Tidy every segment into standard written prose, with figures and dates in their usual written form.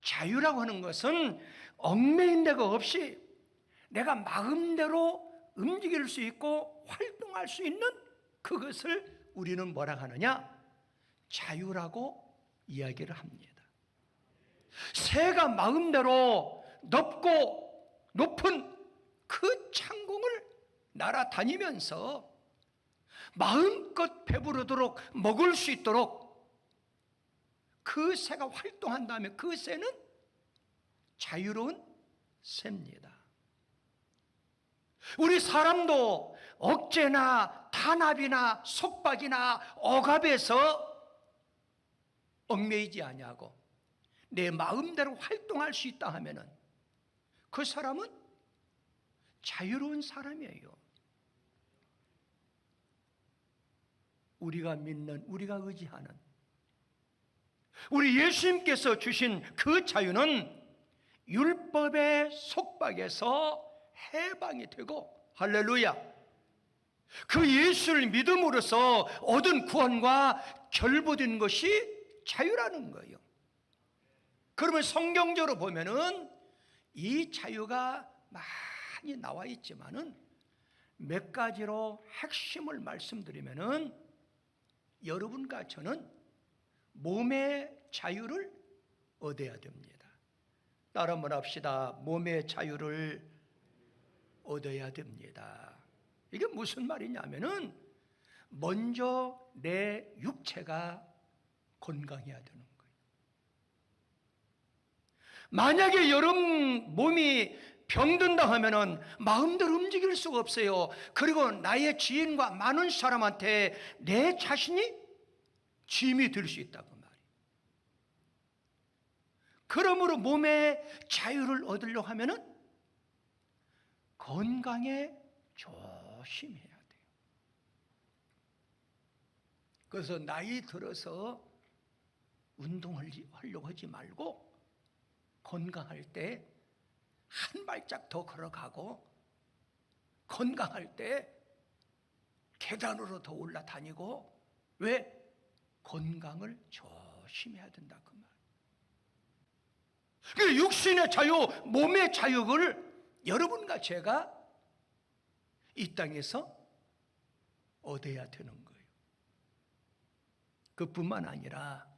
자유라고 하는 것은 얽매인 데가 없이 내가 마음대로 움직일 수 있고 활동할 수 있는 그것을 우리는 뭐라 하느냐? 자유라고 이야기를 합니다. 새가 마음대로 넓고 높은 그 창공을 날아다니면서 마음껏 배부르도록 먹을 수 있도록 그 새가 활동한다면 그 새는 자유로운 새입니다. 우리 사람도 억제나 탄압이나 속박이나 억압에서 얽매이지 아니하고 내 마음대로 활동할 수 있다 하면은 그 사람은 자유로운 사람이에요. 우리가 믿는, 우리가 의지하는 우리 예수님께서 주신 그 자유는 율법의 속박에서 해방이 되고, 할렐루야, 그 예수를 믿음으로써 얻은 구원과 결부된 것이 자유라는 거예요. 그러면 성경적으로 보면은 이 자유가 많이 나와 있지만은 몇 가지로 핵심을 말씀드리면은 여러분과 저는 몸의 자유를 얻어야 됩니다. 따라 한번 합시다. 몸의 자유를 얻어야 됩니다. 이게 무슨 말이냐면은 먼저 내 육체가 건강해야 되는 거예요. 만약에 여러분 몸이 병든다 하면은 마음대로 움직일 수가 없어요. 그리고 나의 지인과 많은 사람한테 내 자신이 짐이 될 수 있다고 말이에요. 그러므로 몸의 자유를 얻으려고 하면은 건강에 조심해야 돼요. 그래서 나이 들어서 운동을 하려고 하지 말고 건강할 때 한 발짝 더 걸어가고 건강할 때 계단으로 더 올라다니고, 왜? 건강을 조심해야 된다 그 말. 그 육신의 자유, 몸의 자유를 여러분과 제가 이 땅에서 얻어야 되는 거예요. 그뿐만 아니라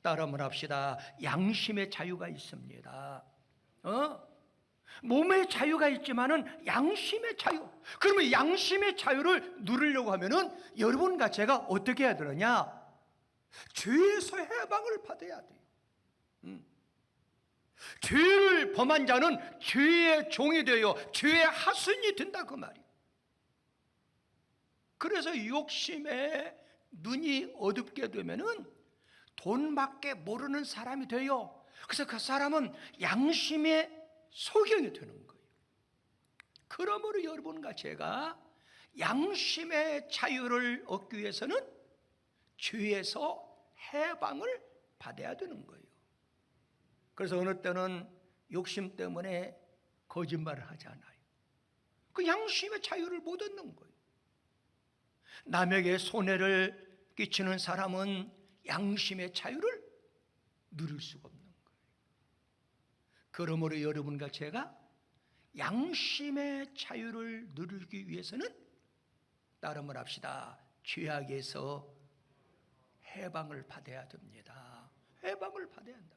따라 한번 합시다. 양심의 자유가 있습니다. 몸의 자유가 있지만은 양심의 자유. 그러면 양심의 자유를 누리려고 하면은 여러분과 제가 어떻게 해야 되느냐? 죄에서 해방을 받아야 돼요. 죄를 범한 자는 죄의 종이 되어 죄의 하수인이 된다 그 말이에요. 그래서 욕심에 눈이 어둡게 되면은 돈밖에 모르는 사람이 돼요. 그래서 그 사람은 양심의 소경이 되는 거예요. 그러므로 여러분과 제가 양심의 자유를 얻기 위해서는 죄에서 해방을 받아야 되는 거예요. 그래서 어느 때는 욕심 때문에 거짓말을 하지 않아요. 그 양심의 자유를 못 얻는 거예요. 남에게 손해를 끼치는 사람은 양심의 자유를 누릴 수가 없는 거예요. 그러므로 여러분과 제가 양심의 자유를 누리기 위해서는 따라 한번 합시다. 죄악에서 해방을 받아야 됩니다. 해방을 받아야 한다.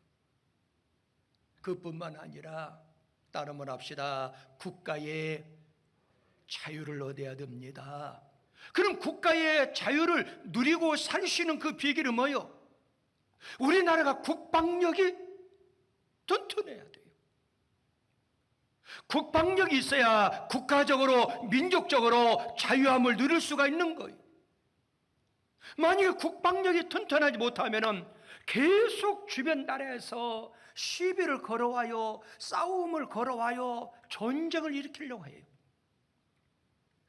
그뿐만 아니라 따라 한번 합시다. 국가의 자유를 얻어야 됩니다. 그럼 국가의 자유를 누리고 살 수 있는 그 비결이 뭐예요? 우리나라가 국방력이 튼튼해야 돼요. 국방력이 있어야 국가적으로 민족적으로 자유함을 누릴 수가 있는 거예요. 만약에 국방력이 튼튼하지 못하면 계속 주변 나라에서 시비를 걸어와요, 싸움을 걸어와요, 전쟁을 일으키려고 해요.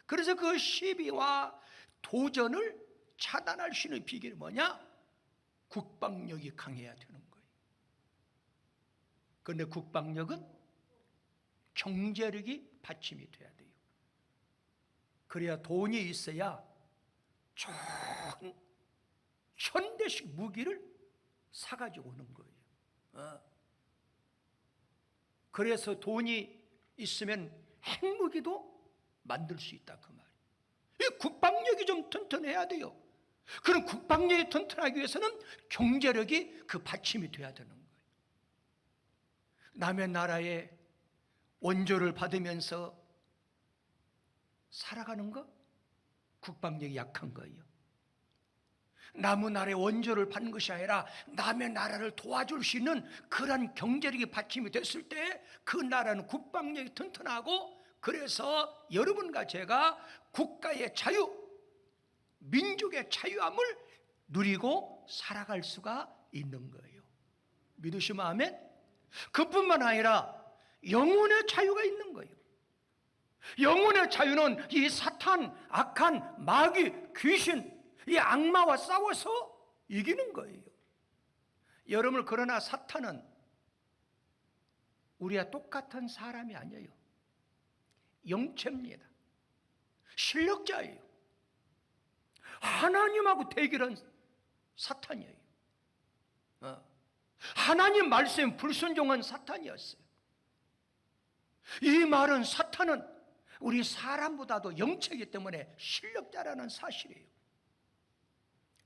그래서 그 시비와 도전을 차단할 수 있는 비결이 뭐냐? 국방력이 강해야 되는 거예요. 그런데 국방력은 경제력이 받침이 돼야 돼요. 그래야 돈이 있어야 천 대씩 무기를 사가지고 오는 거예요. 그래서 돈이 있으면 핵무기도 만들 수 있다 그 말이에요. 이 국방력이 좀 튼튼해야 돼요. 그럼 국방력이 튼튼하기 위해서는 경제력이 그 받침이 돼야 되는 거예요. 남의 나라의 원조를 받으면서 살아가는 거? 국방력이 약한 거예요. 남의 나라의 원조를 받는 것이 아니라 남의 나라를 도와줄 수 있는 그런 경제력이 받침이 됐을 때 그 나라는 국방력이 튼튼하고, 그래서 여러분과 제가 국가의 자유, 민족의 자유함을 누리고 살아갈 수가 있는 거예요. 믿으시면 아멘? 그뿐만 아니라 영혼의 자유가 있는 거예요. 영혼의 자유는 이 사탄, 악한 마귀, 귀신, 이 악마와 싸워서 이기는 거예요. 여러분, 그러나 사탄은 우리와 똑같은 사람이 아니에요. 영체입니다. 실력자예요. 하나님하고 대결한 사탄이에요. 하나님 말씀에 불순종한 사탄이었어요. 이 말은 사탄은 우리 사람보다도 영체이기 때문에 실력자라는 사실이에요.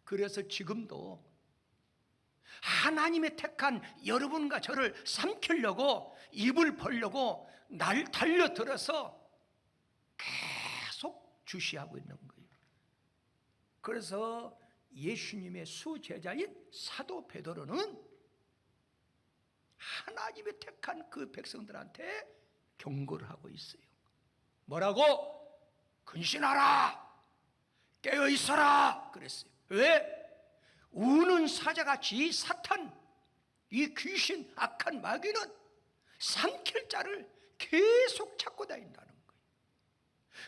그래서 지금도 하나님의 택한 여러분과 저를 삼키려고, 입을 벌려고 날 달려들어서 계속 주시하고 있는 거예요. 그래서 예수님의 수제자인 사도 베드로는 하나님의 택한 그 백성들한테 경고를 하고 있어요. 뭐라고? 근신하라, 깨어 있어라 그랬어요. 왜? 우는 사자같이 이 사탄, 이 귀신, 악한 마귀는 삼킬 자를 계속 찾고 다닌다는 거예요.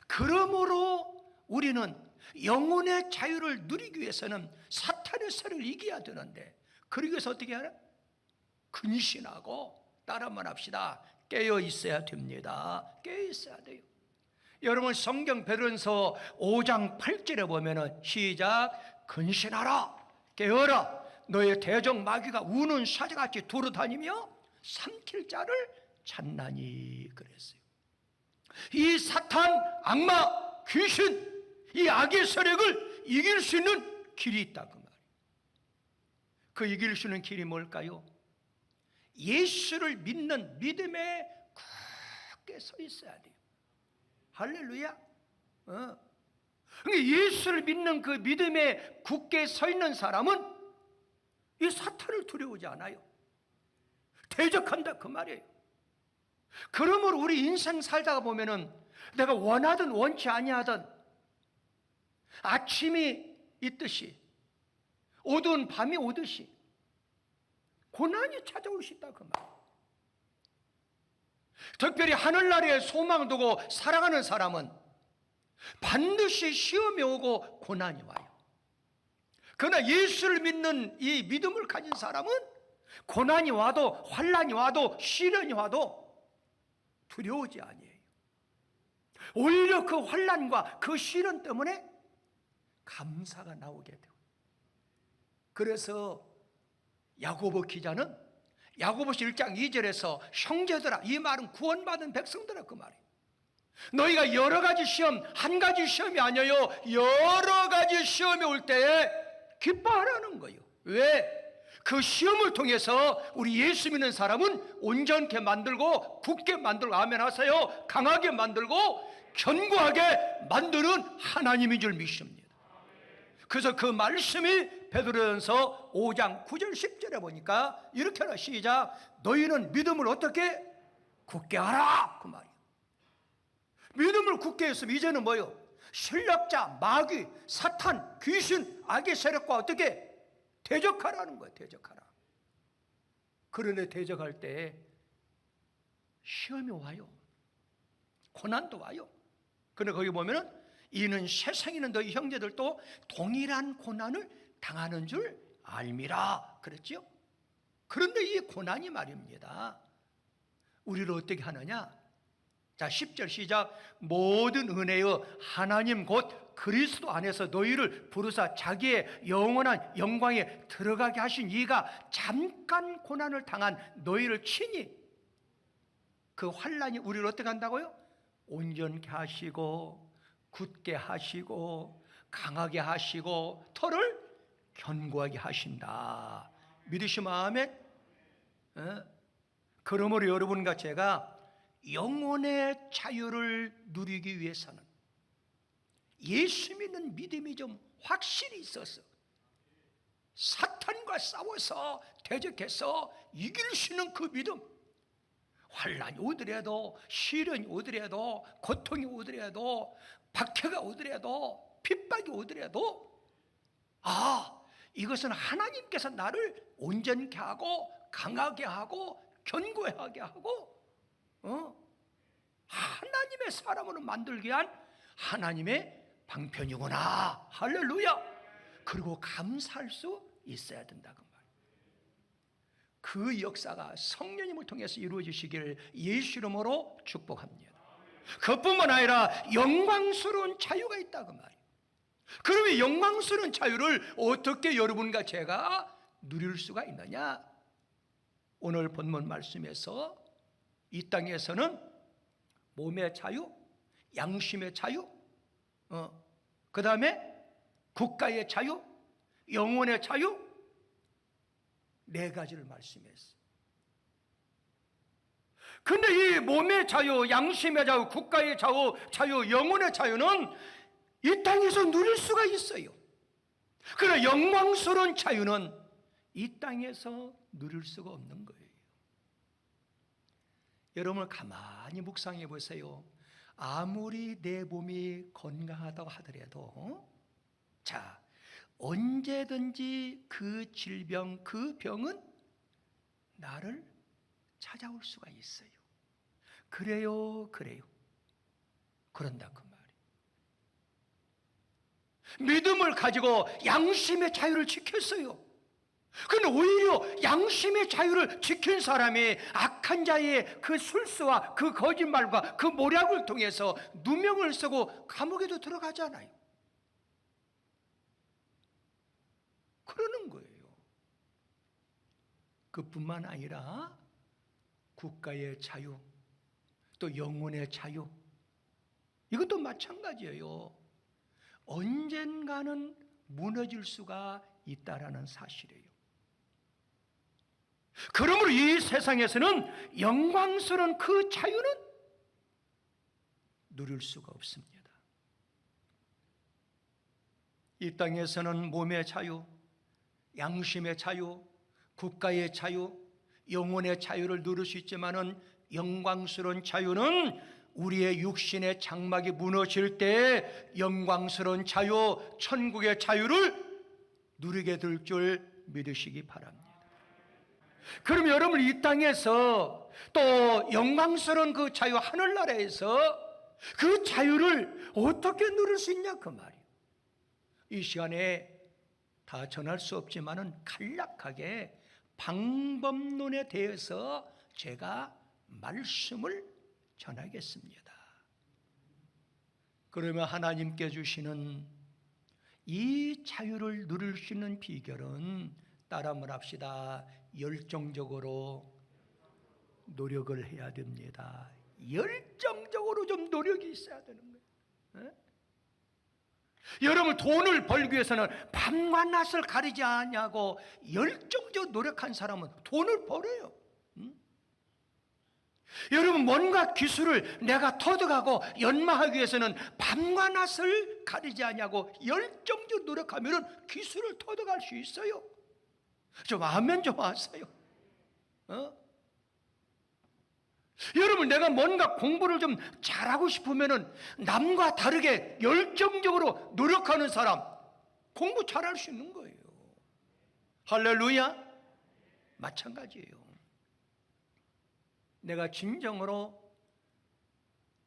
그러므로 우리는 영혼의 자유를 누리기 위해서는 사탄의 세를 이겨야 되는데, 그러기 위해서 어떻게 하나? 근신하고, 따라만 합시다, 깨어 있어야 됩니다. 깨어 있어야 돼요. 여러분, 성경 베드로전서 5장 8절에 보면은 시작, 근신하라, 깨어라, 너의 대적 마귀가 우는 사자같이 돌아다니며 삼킬 자를 찾나니 그랬어요. 이 사탄, 악마, 귀신, 이 악의 세력을 이길 수 있는 길이 있다 그 말이에요. 그 이길 수 있는 길이 뭘까요? 예수를 믿는 믿음에 굳게 서 있어야 돼요. 할렐루야. 예수를 믿는 그 믿음에 굳게 서 있는 사람은 이 사탄을 두려워하지 않아요. 대적한다 그 말이에요. 그러므로 우리 인생 살다가 보면은 내가 원하든 원치 아니하든 아침이 있듯이 어두운 밤이 오듯이 고난이 찾아올 수 있다 그 말이에요. 특별히 하늘나라에 소망을 두고 살아가는 사람은 반드시 시험이 오고 고난이 와요. 그러나 예수를 믿는 이 믿음을 가진 사람은 고난이 와도, 환난이 와도, 시련이 와도 두려우지 아니에요. 오히려 그 환난과 그 시련 때문에 감사가 나오게 돼요. 그래서 야고보 기자는 야고보서 1장 2절에서 형제들아, 이 말은 구원받은 백성들아 그 말이에요. 너희가 여러 가지 시험, 한 가지 시험이 아니에요. 여러 가지 시험이 올 때에 기뻐하라는 거예요. 왜? 그 시험을 통해서 우리 예수 믿는 사람은 온전케 만들고, 굳게 만들고, 아멘 하세요, 강하게 만들고 견고하게 만드는 하나님인 줄 믿습니다. 그래서 그 말씀이 베드로전서 5장 9절 10절에 보니까 이렇게 하라, 시작, 너희는 믿음을 어떻게 굳게 하라 그 말이에요. 믿음을 굳게 했으면 이제는 뭐예요? 실력자, 마귀, 사탄, 귀신, 악의 세력과 어떻게 대적하라는 거예요. 대적하라. 그런데 대적할 때 시험이 와요. 고난도 와요. 그런데 거기 보면은 이는 세상에 있는 너희 형제들도 동일한 고난을 당하는 줄 알미라 그랬죠. 그런데 이 고난이 말입니다, 우리를 어떻게 하느냐? 자, 10절 시작, 모든 은혜의 하나님 곧 그리스도 안에서 너희를 부르사 자기의 영원한 영광에 들어가게 하신 이가 잠깐 고난을 당한 너희를 친히 그 환난이 우리를 어떻게 한다고요? 온전케 하시고 굳게 하시고 강하게 하시고 털을 견고하게 하신다. 믿으시면 아멘? 그러므로 여러분과 제가 영혼의 자유를 누리기 위해서는 예수 믿는 믿음이 좀 확실히 있어서 사탄과 싸워서 대적해서 이길 수 있는 그 믿음, 환난이 오더라도 시련이 오더라도 고통이 오더라도 박해가 오더라도 핍박이 오더라도 이것은 하나님께서 나를 온전케 하고 강하게 하고 견고하게 하고 하나님의 사람으로 만들기 위한 하나님의 방편이구나. 할렐루야. 그리고 감사할 수 있어야 된다 그 말. 그 역사가 성령님을 통해서 이루어지시기를 예수 이름으로 축복합니다. 그뿐만 아니라 영광스러운 자유가 있다 그 말이에요. 그러면 영광스러운 자유를 어떻게 여러분과 제가 누릴 수가 있느냐? 오늘 본문 말씀에서 이 땅에서는 몸의 자유, 양심의 자유, 그 다음에 국가의 자유, 영혼의 자유, 네 가지를 말씀했어요. 근데 이 몸의 자유, 양심의 자유, 국가의 자유, 영혼의 자유는 이 땅에서 누릴 수가 있어요. 그러나 영광스러운 자유는 이 땅에서 누릴 수가 없는 거예요. 여러분 가만히 묵상해 보세요. 아무리 내 몸이 건강하다고 하더라도 자, 언제든지 그 질병, 그 병은 나를 찾아올 수가 있어요. 그래요. 그런다 그 말이에요. 믿음을 가지고 양심의 자유를 지켰어요. 그런데 오히려 양심의 자유를 지킨 사람이 악한 자의 그 술수와 그 거짓말과 그 모략을 통해서 누명을 쓰고 감옥에도 들어가잖아요. 그러는 거예요. 그뿐만 아니라 국가의 자유, 또 영혼의 자유, 이것도 마찬가지예요. 언젠가는 무너질 수가 있다라는 사실이에요. 그러므로 이 세상에서는 영광스러운 그 자유는 누릴 수가 없습니다. 이 땅에서는 몸의 자유, 양심의 자유, 국가의 자유, 영혼의 자유를 누릴 수 있지만은 영광스러운 자유는 우리의 육신의 장막이 무너질 때 영광스러운 자유, 천국의 자유를 누리게 될 줄 믿으시기 바랍니다. 그럼 여러분 이 땅에서 또 영광스러운 그 자유, 하늘나라에서 그 자유를 어떻게 누릴 수 있냐 그 말이에요. 이 시간에 다 전할 수 없지만은 간략하게 방법론에 대해서 제가 말씀을 전하겠습니다. 그러면 하나님께 주시는 이 자유를 누릴 수 있는 비결은 따라 말합시다. 열정적으로 노력을 해야 됩니다. 열정적으로 좀 노력이 있어야 되는 거예요. 여러분 돈을 벌기 위해서는 밤과 낮을 가리지 않냐고 열정적으로 노력한 사람은 돈을 벌어요. 여러분 뭔가 기술을 내가 터득하고 연마하기 위해서는 밤과 낮을 가리지 않냐고 열정적으로 노력하면 기술을 터득할 수 있어요. 좀 아멘 좀 하세요. 여러분 내가 뭔가 공부를 좀 잘하고 싶으면 남과 다르게 열정적으로 노력하는 사람 공부 잘할 수 있는 거예요. 할렐루야. 마찬가지예요. 내가 진정으로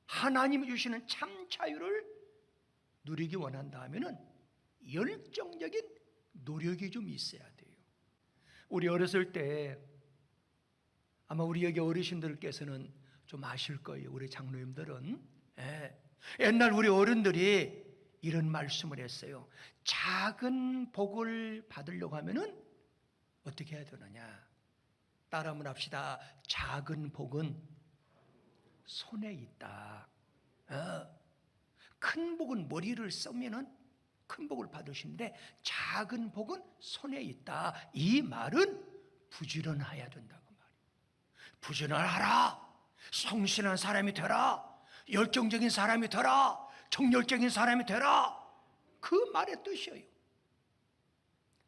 하나님이 주시는 참 자유를 누리기 원한다면은 열정적인 노력이 좀 있어야 돼요. 우리 어렸을 때 아마 우리 여기 어르신들께서는 좀 아실 거예요. 우리 장로님들은 옛날 우리 어른들이 이런 말씀을 했어요. 작은 복을 받으려고 하면은 어떻게 해야 되느냐? 따라 한번 합시다. 작은 복은 손에 있다. 큰 복은 머리를 쓰면은 큰 복을 받으시는데 작은 복은 손에 있다. 이 말은 부지런해야 된다고 말이에요. 부지런하라. 성실한 사람이 되라. 열정적인 사람이 되라. 정열적인 사람이 되라. 그 말의 뜻이에요.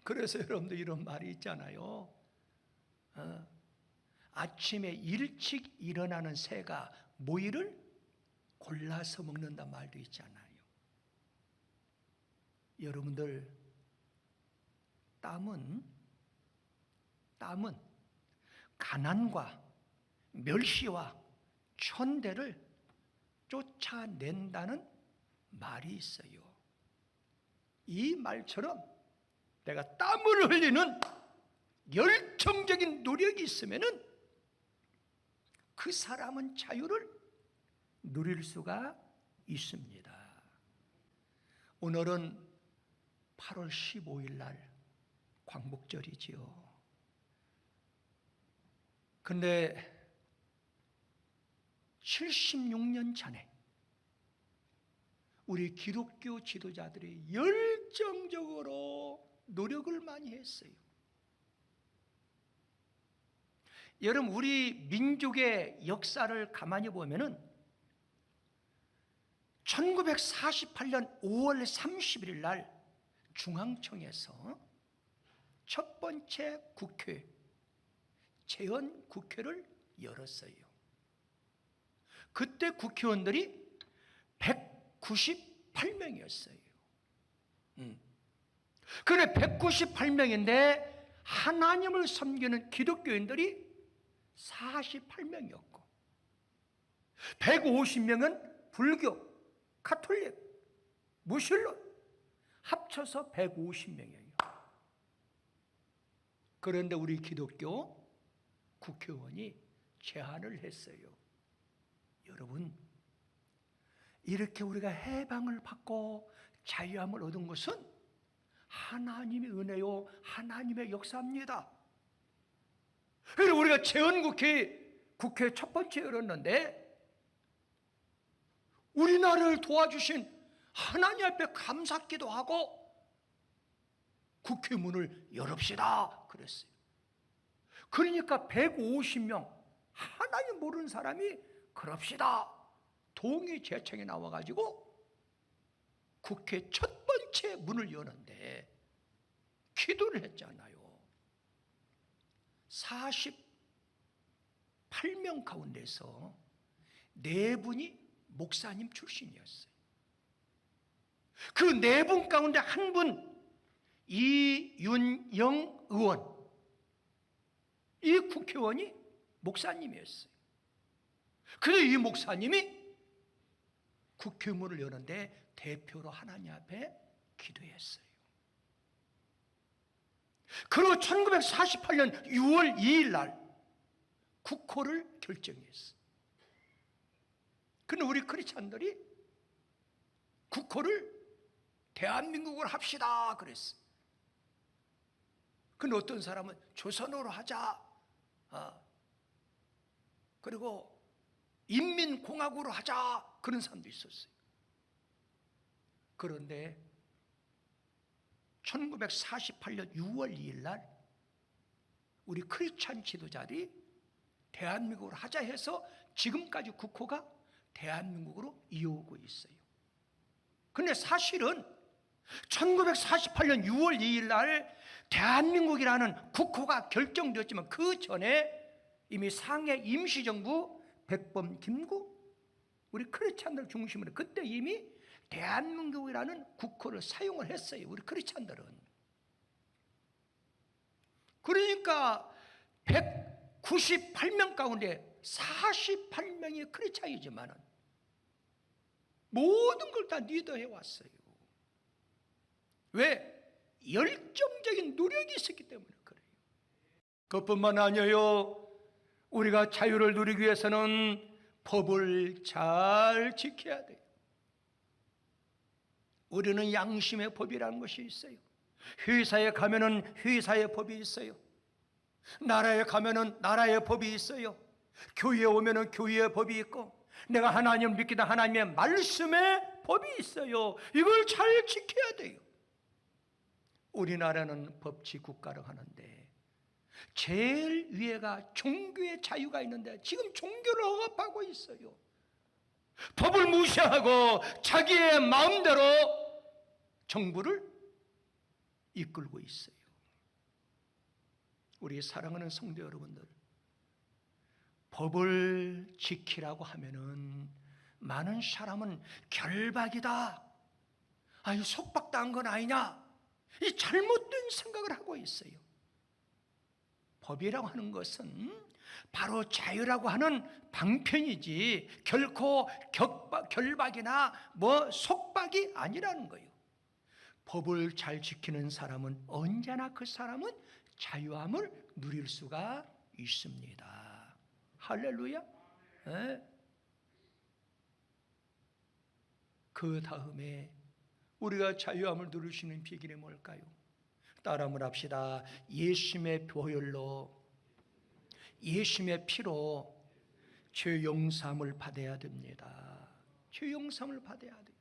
그래서 여러분들 이런 말이 있잖아요. 아침에 일찍 일어나는 새가 모이를 골라서 먹는다 말도 있잖아요. 여러분들 땀은 가난과 멸시와 천대를 쫓아낸다는 말이 있어요. 이 말처럼 내가 땀을 흘리는 열정적인 노력이 있으면은 그 사람은 자유를 누릴 수가 있습니다. 오늘은 8월 15일 날 광복절이지요. 근데 76년 전에 우리 기독교 지도자들이 열정적으로 노력을 많이 했어요. 여러분, 우리 민족의 역사를 가만히 보면은 1948년 5월 31일 날 중앙청에서 첫 번째 국회, 재헌국회를 열었어요. 그때 국회의원들이 198명이었어요. 그래 198명인데 하나님을 섬기는 기독교인들이 48명이었고 150명은 불교, 가톨릭, 무슬림 합쳐서 150명이에요. 그런데 우리 기독교 국회의원이 제안을 했어요. 여러분, 이렇게 우리가 해방을 받고 자유함을 얻은 것은 하나님의 은혜요, 하나님의 역사입니다. 그래서 우리가 재헌국회 첫 번째 열었는데 우리나라를 도와주신 하나님 앞에 감사기도 하고 국회 문을 열읍시다 그랬어요. 그러니까 150명 하나님 모르는 사람이 그럽시다 동의 제청에 나와가지고 국회 첫 번째 문을 여는데 기도를 했잖아요. 48명 가운데서 4분이 목사님 출신이었어요. 그 4분 가운데 한 분 이윤영 의원, 이 국회의원이 목사님이었어요. 그래서 이 목사님이 국회문을 여는데 대표로 하나님 앞에 기도했어요. 그리고 1948년 6월 2일 날 국호를 결정했어요. 근데 우리 크리스찬들이 국호를 대한민국으로 합시다 그랬어요. 근데 어떤 사람은 조선으로 하자, 그리고 인민공화국으로 하자 그런 사람도 있었어요. 그런데 1948년 6월 2일 날 우리 크리스찬 지도자들이 대한민국으로 하자 해서 지금까지 국호가 대한민국으로 이어오고 있어요. 근데 사실은 1948년 6월 2일 날 대한민국이라는 국호가 결정되었지만 그 전에 이미 상해 임시정부 백범 김구 우리 크리스찬들 중심으로 그때 이미 대한민국이라는 국호를 사용을 했어요. 우리 크리스찬들은. 그러니까 198명 가운데 48명이 크리스찬이지만 모든 걸 다 리더해 왔어요. 왜? 열정적인 노력이 있었기 때문에 그래요. 그것뿐만 아니에요. 우리가 자유를 누리기 위해서는 법을 잘 지켜야 돼요. 우리는 양심의 법이라는 것이 있어요. 회사에 가면은 회사의 법이 있어요. 나라에 가면은 나라의 법이 있어요. 교회에 오면은 교회의 법이 있고 내가 하나님을 믿기다 하나님의 말씀에 법이 있어요. 이걸 잘 지켜야 돼요. 우리나라는 법치 국가를 하는데 제일 위에가 종교의 자유가 있는데 지금 종교를 억압하고 있어요. 법을 무시하고 자기의 마음대로 정부를 이끌고 있어요. 우리 사랑하는 성도 여러분들, 법을 지키라고 하면은 많은 사람은 결박이다, 아니 속박당한 건 아니냐, 이 잘못된 생각을 하고 있어요. 법이라고 하는 것은 바로 자유라고 하는 방편이지 결코 결박이나 속박이 아니라는 거예요. 법을 잘 지키는 사람은 언제나 그 사람은 자유함을 누릴 수가 있습니다. 할렐루야. 네. 그 다음에 우리가 자유함을 누릴 수 있는 비결이 뭘까요? 따라 한번 합시다. 예수님의 보혈로, 예수님의 피로 죄 용서함을 받아야 됩니다. 죄 용서함을 받아야 돼요.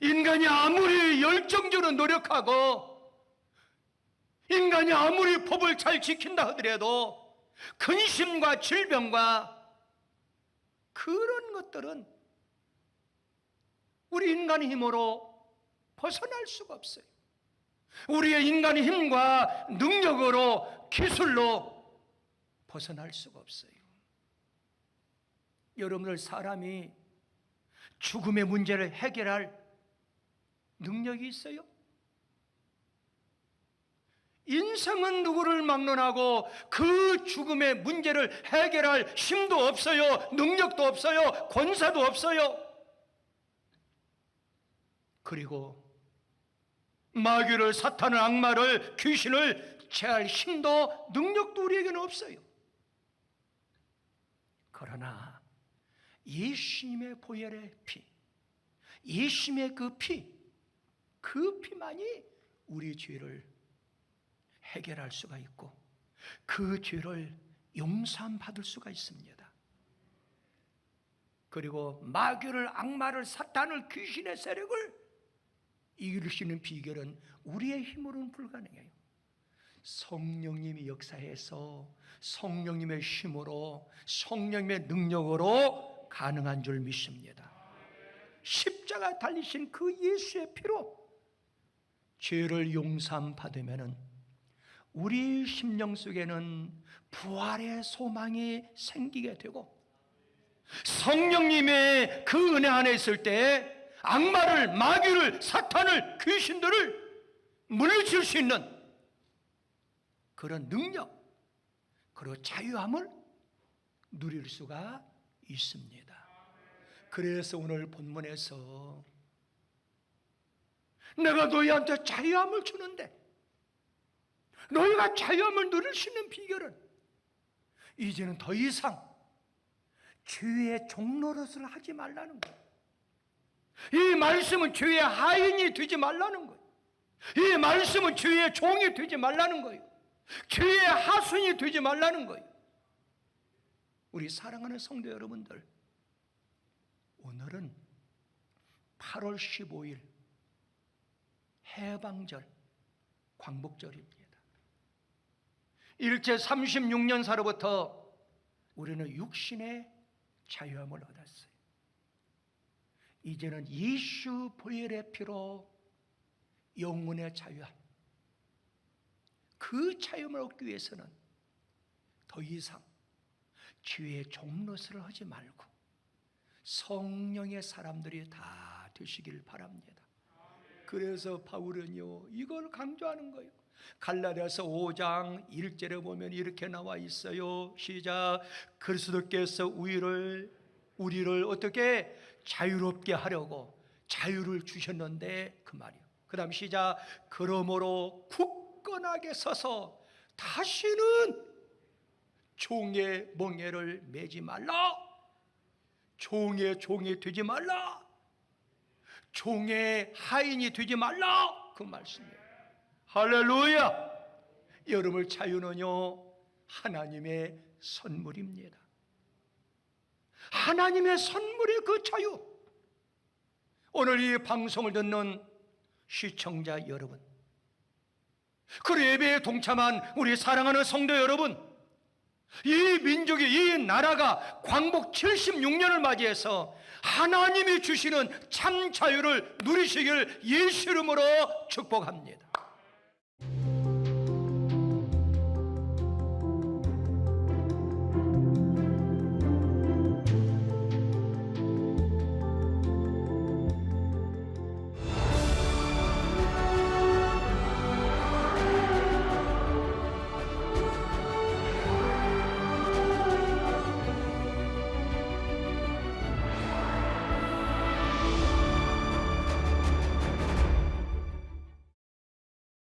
인간이 아무리 열정적으로 노력하고 인간이 아무리 법을 잘 지킨다 하더라도 근심과 질병과 그런 것들은 우리 인간의 힘으로 벗어날 수가 없어요. 우리의 인간의 힘과 능력으로, 기술로 벗어날 수가 없어요. 여러분들, 사람이 죽음의 문제를 해결할 능력이 있어요? 인생은 누구를 막론하고 그 죽음의 문제를 해결할 힘도 없어요. 능력도 없어요. 권세도 없어요. 그리고 마귀를, 사탄을, 악마를, 귀신을 제할 힘도 능력도 우리에게는 없어요. 그러나 예수님의 보혈의 피, 예수님의 그 피만이 우리 죄를 해결할 수가 있고 그 죄를 용서함 받을 수가 있습니다. 그리고 마귀를, 악마를, 사탄을, 귀신의 세력을 이길 수 있는 비결은 우리의 힘으로는 불가능해요. 성령님이 역사해서 성령님의 힘으로, 성령님의 능력으로 가능한 줄 믿습니다. 십자가 달리신 그 예수의 피로 죄를 용서함 받으면은 우리 심령 속에는 부활의 소망이 생기게 되고 성령님의 그 은혜 안에 있을 때 악마를, 마귀를, 사탄을, 귀신들을 물리칠 수 있는 그런 능력, 그리고 자유함을 누릴 수가 있습니다. 그래서 오늘 본문에서 내가 너희한테 자유함을 주는데 너희가 자유함을 누릴 수 있는 비결은 이제는 더 이상 죄의 종노릇을 하지 말라는 거예요. 이 말씀은 죄의 하인이 되지 말라는 거예요. 이 말씀은 죄의 종이 되지 말라는 거예요. 죄의 하순이 되지 말라는 거예요. 우리 사랑하는 성도 여러분들, 오늘은 8월 15일 해방절, 광복절입니다. 일제 36년사로부터 우리는 육신의 자유함을 얻었어요. 이제는 예수 보혈의 피로 영혼의 자유함, 그 자유함을 얻기 위해서는 더 이상 죄의 종노릇을 하지 말고 성령의 사람들이 다 되시길 바랍니다. 그래서 바울은요 이걸 강조하는 거예요. 갈라디아서 5장 1절에 보면 이렇게 나와 있어요. 시작. 그리스도께서 우리를 어떻게 자유롭게 하려고 자유를 주셨는데, 그 말이요. 그 다음 시작. 그러므로 굳건하게 서서 다시는 종의 멍에를 매지 말라. 종의 종이 되지 말라. 종의 하인이 되지 말라. 그 말씀이에요. 할렐루야. 여러분의 자유는요 하나님의 선물입니다. 하나님의 선물의 그 자유. 오늘 이 방송을 듣는 시청자 여러분, 그 예배에 동참한 우리 사랑하는 성도 여러분, 이 민족이, 이 나라가 광복 76년을 맞이해서 하나님이 주시는 참 자유를 누리시길 예수 이름으로 축복합니다.